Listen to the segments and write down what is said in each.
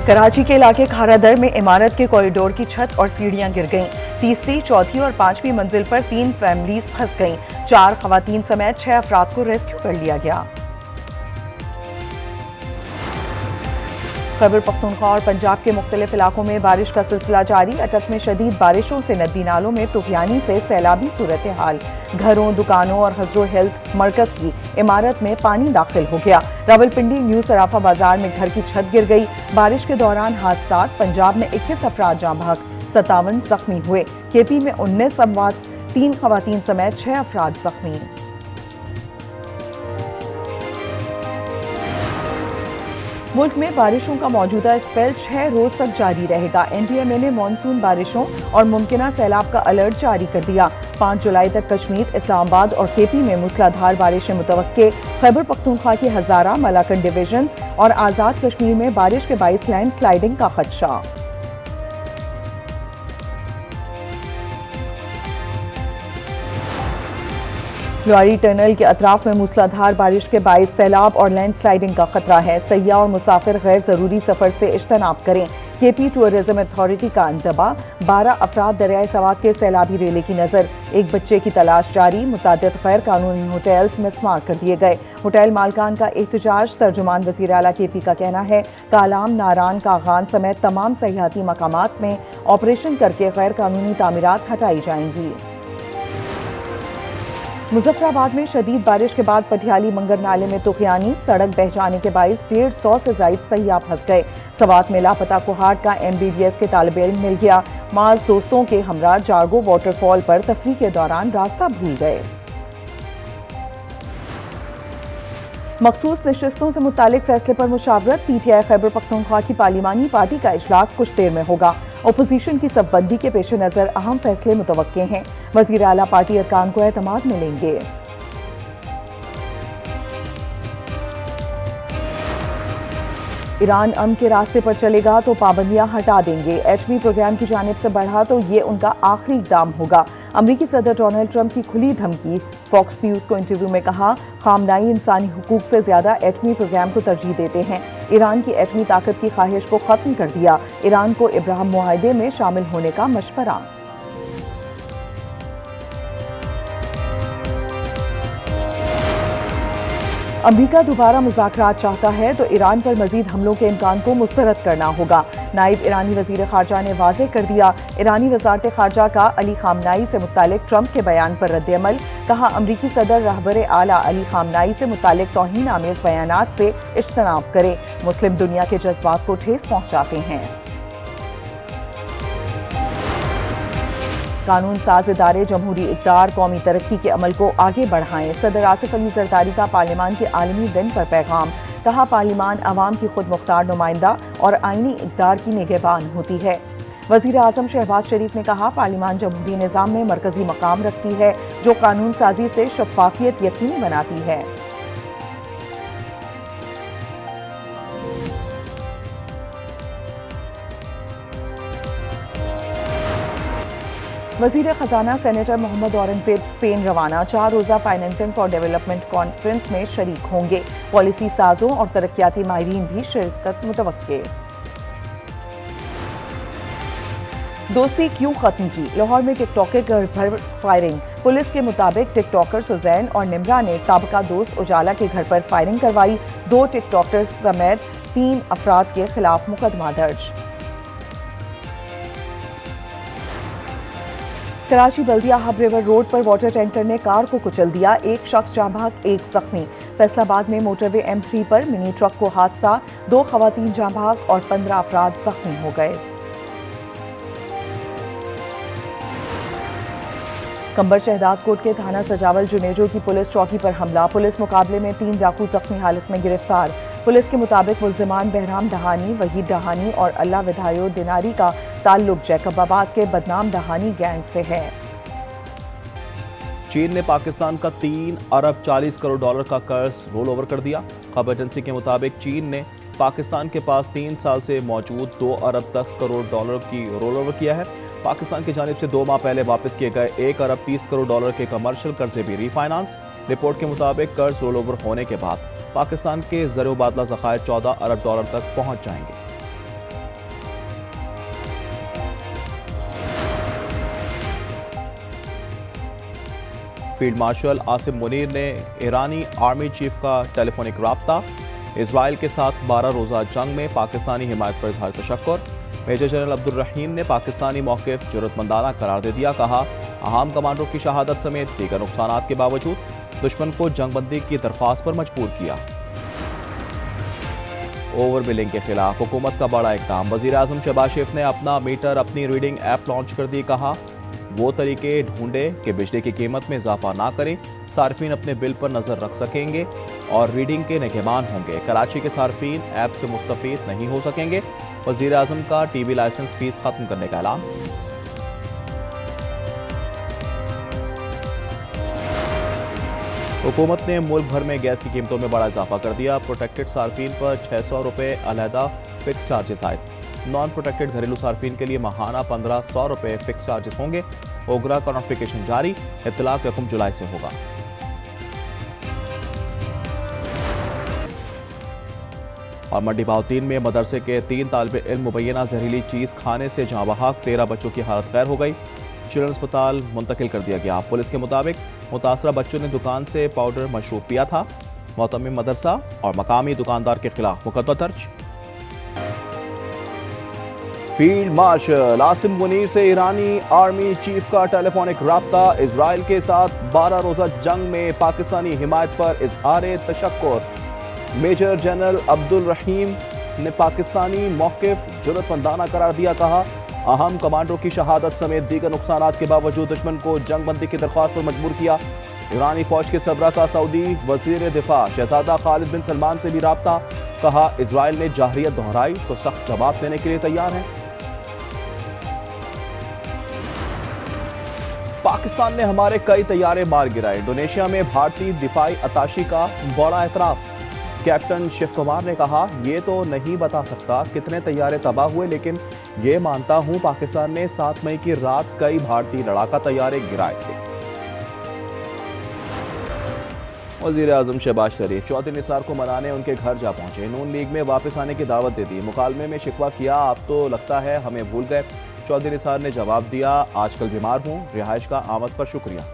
कराची के इलाके खारादर में इमारत के कॉरिडोर की छत और सीढ़ियां गिर गईं। तीसरी, चौथी और पांचवी मंजिल पर 3 फैमिलीज फंस गईं। 4 खवातीन समेत 6 अफराद को रेस्क्यू कर लिया गया। खैबर पख्तूनख्वा और पंजाब के मुख्तलिफ इलाकों में बारिश का सिलसिला जारी। अटक में शदीद बारिशों से नदी नालों में तूफानी से सैलाबी सूरत हाल। घरों, दुकानों और हजरो हेल्थ मरकज की इमारत में पानी दाखिल हो गया। रावलपिंडी न्यू सराफा बाजार में घर की छत गिर गई। बारिश के दौरान हादसात। पंजाब में 21 अफराद जाँ बहक, 57 जख्मी हुए। केपी में 19 अमवात, 3 खवातीन समेत 6 अफराद जख्मी। मुल्क में बारिशों का मौजूदा स्पेल 6 रोज तक जारी रहेगा। एनडीएमए ने मानसून बारिशों और मुमकिना सैलाब का अलर्ट जारी कर दिया। 5 जुलाई तक कश्मीर, इस्लामाबाद और केपी में मूसलाधार बारिशें मुतवक्के। खैबर पख्तूनख्वा की हजारा, मलाकन डिवीजन और आजाद कश्मीर में बारिश के बाइस लैंड स्लाइडिंग का खदशा। लुआरी टनल के अतराफ में मूसलाधार बारिश के बाइस सैलाब और लैंड स्लाइडिंग का खतरा है। सयाह और मुसाफिर गैर जरूरी सफर से इज्तनाब करें। केपी टूरिज्म अथॉरिटी का इंतबा। 12 अफराद दरियाए सवात के सैलाबी रेले की नजर। एक बच्चे की तलाश जारी। मुतादिद गैर कानूनी होटल्स मिसमार कर दिए गए। होटल मालकान का एहतजाज। तर्जुमान वज़ीर आला केपी का कहना है कालाम, नारान, कागान समेत तमाम सयाहती मकामात में ऑपरेशन करके गैर कानूनी तामीरात हटाई जाएंगी। मुजफ्फराबाद में शदीद बारिश के बाद पटियाली मंगर नाले में तूफानी सड़क बह जाने के बाइस 150 से जायद सयाह फंस गए। सवात में लापता कुहाट का MBBS के तालिब इल्म मिल गया। माज दोस्तों के हमरा जारगो वाटरफॉल पर तफरीह के दौरान रास्ता भूल गए। मखसूस नशिस्तों से मुतालिक फैसले पर मुशावरत। PTI खैबर पख्तूनख्वा की पार्लिमानी पार्टी का इजलास कुछ देर में होगा। अपोजिशन की सबबंदी के पेश नजर अहम फैसले मुतवक्के हैं। वज़ीर आला पार्टी अरकान को एतमाद मिलेंगे। ईरान अमन के रास्ते पर चलेगा तो पाबंदियां हटा देंगे। HB प्रोग्राम की जानिब से बढ़ा तो ये उनका आखिरी इक़दाम होगा। अमरीकी सदर डोनाल्ड ट्रंप की खुली धमकी। फॉक्स न्यूज को इंटरव्यू में कहा खामनाई इंसानी हुकूक से ज्यादा एटमी प्रोग्राम को तरजीह देते हैं। ईरान की एटमी ताकत की ख्वाहिश को खत्म कर दिया। ईरान को इब्राहिम मुआहदे में शामिल होने का मशवरा। अमरीका दोबारा मुज़ाकरात चाहता है तो ईरान पर मजीद हमलों के इम्कान को मुस्तरद करना होगा। नायब ईरानी वज़ीर ख़ारजा ने वाज़ेह कर दिया। ईरानी वज़ारत ख़ारजा का अली खामनाई से मुतालिक ट्रंप के बयान पर रद्द-ए-अमल। कहा अमरीकी सदर रहबर आला अली खामनाई से मुतालिक तौहीन आमेज़ बयानात से इज्तनाब करे। मुस्लिम दुनिया के जज्बात को ठेस पहुँचाते हैं। कानून साज इदारे जमहूरी इक़्तिदार कौमी तरक्की के अमल को आगे बढ़ाएं। सदर आसिफ अली जरदारी का पार्लियामान के आलमी दिन पर पैगाम। कहा पार्लियामान अवाम की खुद मुख्तार नुमाइंदा और आईनी इक़्तिदार की निगहबान होती है। वज़ीर आज़म शहबाज शरीफ ने कहा पार्लियामान जमहूरी निज़ाम में मरकजी मकाम रखती है जो कानून साजी से शफ़ाफियत यकीनी बनाती है। वज़ीर ख़जाना सेनेटर मोहम्मद औरंगज़ेब स्पेन रवाना। 4 रोज़ा फाइनेंसिंग फॉर डेवलपमेंट कॉन्फ्रेंस में शरीक होंगे। पॉलिसी साजों और तरक्याती माहिरीन भी शिरकत मुतवक्के। दोस्ती क्यों खत्म की? लाहौर में टिकटॉक के घर पर फायरिंग। पुलिस के मुताबिक टिकटॉकर सुजैन और निमरा ने साबका दोस्त उजाला के घर पर फायरिंग करवाई। 2 टिकटॉकर्स समेत 3 अफराद के खिलाफ मुकदमा दर्ज। कराची बल्दिया हब रिवर रोड पर वाटर टैंकर ने कार को कुचल दिया। 1 शख्स जाँ बहक, 1 जख्मी। फैसलाबाद में मोटरवे M3 पर मिनी ट्रक को हादसा। 2 खवातीन जाँ बहक और 15 अफराद जख्मी हो गए। कंबर शहदाद कोट के थाना सजावल जुनेजो की पुलिस चौकी पर हमला। पुलिस मुकाबले में 3 डाकू जख्मी हालत में गिरफ्तार। पुलिस के मुताबिक मुल्जिमान बहराम डहानी, वहीद डहानी और अल्लाह विधायो दिनारी का ताल्लुक जैकबाबाद के बदनाम डहानी गैंग से है। चीन ने पाकिस्तान का 3 अरब 40 करोड़ डॉलर का कर्ज रोल ओवर कर दिया। खबर एजेंसी के मुताबिक चीन ने पाकिस्तान के पास 3 साल से मौजूद 2 अरब 10 करोड़ डॉलर की रोल ओवर किया है। पाकिस्तान की जानिब से 2 माह पहले वापस किए गए 1 अरब 30 करोड़ डॉलर के कमर्शियल कर्जे भी रीफाइनेंस। रिपोर्ट के मुताबिक कर्ज रोल ओवर होने के बाद पाकिस्तान के ज़र मुबादला ज़खायर 14 अरब डॉलर तक पहुंच जाएंगे। फील्ड मार्शल आसिम मुनीर ने ईरानी आर्मी चीफ का टेलीफोनिक राब्ता। इसराइल के साथ 12 रोज़ा जंग में पाकिस्तानी हिमायत पर इजहार तशक्कुर। मेजर जनरल अब्दुल रहीम ने पाकिस्तानी मौक़िफ़ ज़रूरतमंदाना करार दे दिया। कहा, अहम कमांडरों की शहादत समेत दीगर नुकसानात के बावजूद दुश्मन को जंगबंदी की दरख्वास्त पर मजबूर किया। ओवर बिलिंग के खिलाफ हुकूमत का बड़ा इक़दाम। वज़ीर आज़म शहबाज शरीफ ने अपना मीटर अपनी रीडिंग ऐप लॉन्च कर दी। कहा, वो तरीके ढूंढे कि बिजली की कीमत में इजाफा ना करें, सार्फिन अपने बिल पर नज़र रख सकेंगे और रीडिंग के निगहबान होंगे। कराची के सार्फिन ऐप से मुस्तफ़ीद नहीं हो सकेंगे। वज़ीर आज़म का टीवी लाइसेंस फीस खत्म करने का ऐलान। हुकूमत ने मुल्क भर में गैस की कीमतों में बड़ा इजाफा कर दिया। प्रोटेक्टेड सार्फिन पर 600 रुपये अलहदा फिक्स चार्जेस आए। नॉन प्रोटेक्टेड घरेलू सार्फिन के लिए माहाना 1500 रुपये फिक्स चार्जेस होंगे। ओगरा का नोटिफिकेशन जारी, इत्तलाक 1 जुलाई से होगा। और मंडी भाव 3 में मदरसे के 3 तालिबे इल्म मुबैना जहरीली चीज़ खाने से जहाँ बहक 13 बच्चों की हालत खैर हो गई। चिल्ड्रन अस्पताल मुंतकिल कर दिया गया। पुलिस के मुताबिक मुतासरा बच्चों ने दुकान से पाउडर मशरूब पिया था। मोहतमिम मदरसा और मकामी दुकानदार के खिलाफ मुकदमा दर्ज। फील्ड मार्शल आसिम मुनीर से ईरानी आर्मी चीफ का टेलीफोनिक राब्ता। इसराइल के साथ 12 रोज़ा जंग में पाकिस्तानी हिमायत पर इजहार तशक्कुर। मेजर जनरल अब्दुल रहीम ने पाकिस्तानी मौक़िफ़ ज़रूरतमंदाना करार दिया। कहा, अहम कमांडरों की शहादत समेत दीगर नुकसानात के बावजूद दुश्मन को जंगबंदी की दरख्वास्त पर मजबूर किया। ईरानी फौज के सरबराह का सऊदी वज़ीर दिफा शहजादा खालिद बिन सलमान से भी राब्ता। कहा, इसराइल ने जाहरियत दोहराई तो सख्त जवाब देने के लिए तैयार है। पाकिस्तान ने हमारे कई तैयारे मार गिराए। इंडोनेशिया में भारतीय दिफाई अताशी का बड़ा एतराफ़। कैप्टन शिव कुमार ने कहा, ये तो नहीं बता सकता कितने तैयारे तबाह हुए, लेकिन ये मानता हूं पाकिस्तान ने 7 मई की रात कई भारतीय लड़ाका तैयारे गिराए थे। वज़ीर आज़म शहबाज शरीफ चौधरी निसार को मनाने उनके घर जा पहुंचे। नून लीग में वापस आने की दावत दे दी। मुकालमे में शिकवा किया, आप तो लगता है हमें भूल गए। चौधरी निसार ने जवाब दिया, आजकल बीमार हूं, रिहाइश का आमद पर शुक्रिया।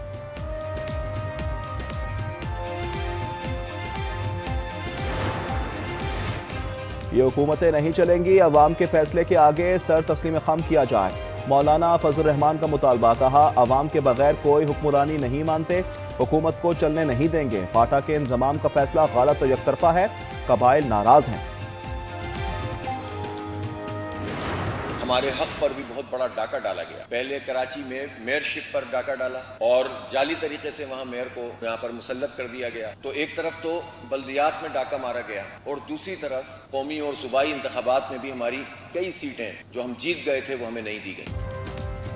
ये हुकूमतें नहीं चलेंगी, अवाम के फैसले के आगे सर तस्लीम खम किया जाए। मौलाना फजल रहमान का मुतालबा। कहा, अवाम के बगैर कोई हुक्मरानी नहीं मानते, हुकूमत को चलने नहीं देंगे। फाटा के इंजमाम का फैसला गलत और एकतरफा है, कबाइल नाराज हैं। हमारे हक पर भी बहुत बड़ा डाका डाला गया। पहले कराची में मेयरशिप पर डाका डाला और जाली तरीके से वहां मेयर को यहाँ पर मुसल्लत कर दिया गया। तो एक तरफ तो बल्दियात में डाका मारा गया और दूसरी तरफ कौमी और सूबाई इंतखाबात में भी हमारी कई सीटें जो हम जीत गए थे वो हमें नहीं दी गई।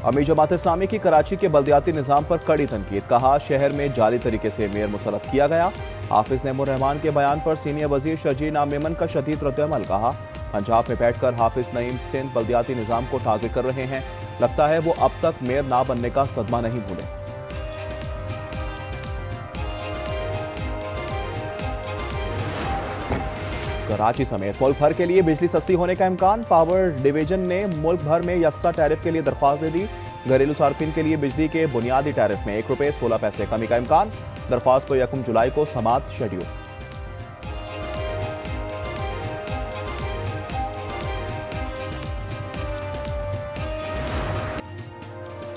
अमीर जमात इस्लामी की कराची के बल्दियाती निज़ाम पर कड़ी तनकीद। कहा, शहर में जाली तरीके से मेयर मुसल्लत किया गया। हाफिज नईमुर रहमान के बयान पर सीनियर वजीर शजीर नाम मेमन का शदीद रद्द-ए-अमल। कहा, पंजाब में बैठकर हाफिज नईम सिंध बल्दियाती निज़ाम को टारगेट कर रहे हैं। लगता है वो अब तक मेयर ना बनने का सदमा नहीं भूले। कराची समेत मुल्क भर के लिए बिजली सस्ती होने का इम्कान। पावर डिवीजन ने मुल्क भर में यकसा टैरिफ के लिए दरख्वास्त दे दी। घरेलू सार्फिन के लिए बिजली के बुनियादी टैरिफ में 1 रुपये 16 पैसे कमी का इम्कान। दरख्वास्त को 1 जुलाई को समात शेड्यूल।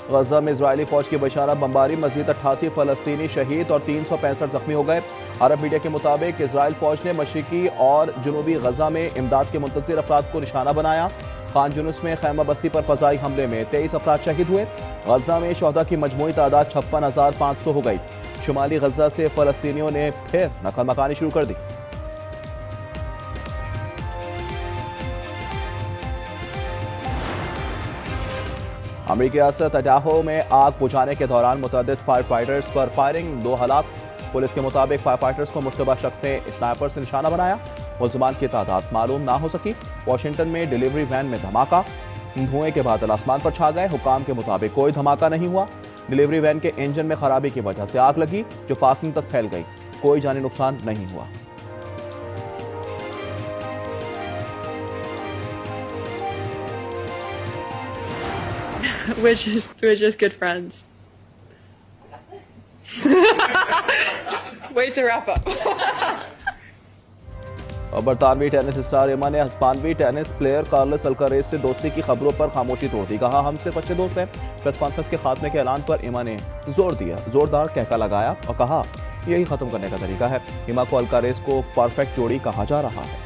गजा में इजरायली फौज की बशारा बमबारी, मजीद 88 फलस्तीनी शहीद और 365 जख्मी हो गए। अरब मीडिया के मुताबिक इजरायल फौज ने मशरिकी और जनूबी गजा में इमदाद के मुंतज़िर अफराद को निशाना बनाया। खान यूनुस में खैमा बस्ती पर फजाई हमले में 23 अफराद शहीद हुए। गजा में शोहदा की मजमूई तादाद 56,500 हो गई। शुमाली गजा से फलस्तीनियों ने फिर नकल मकानी शुरू कर दी। अमेरिकी रियासत अडाहो में आग बुझाने के दौरान मुतअद्दिद फायर फाइटर्स पर फायरिंग, 2 हलाक। पुलिस के मुताबिक फायर फाइटर्स को मुश्तबा शख्स ने स्नाइपर से निशाना बनाया। मुल्ज़िमान की तादाद मालूम ना हो सकी। वाशिंगटन में डिलीवरी वैन में धमाका, धुएं के बादल आसमान पर छा गए। हुकाम के मुताबिक कोई धमाका नहीं हुआ। डिलीवरी वैन के इंजन में खराबी की वजह से आग लगी जो पार्किंग तक फैल गई। कोई जानी नुकसान नहीं हुआ। We're just good friends. Way to wrap up. और बरतानवी टेनिस स्टार एमा ने हिस्पानवी टेनिस प्लेयर कार्लोस अल्कारेज से दोस्ती की खबरों पर खामोशी तोड़ दी। कहा, हम सिर्फ अच्छे दोस्त हैं। प्रेस कॉन्फ्रेंस के खात्मे के ऐलान पर एमा ने जोरदार कहका लगाया और कहा, यही खत्म करने का तरीका है। एमा को अल्कारेज को परफेक्ट जोड़ी कहा जा रहा है।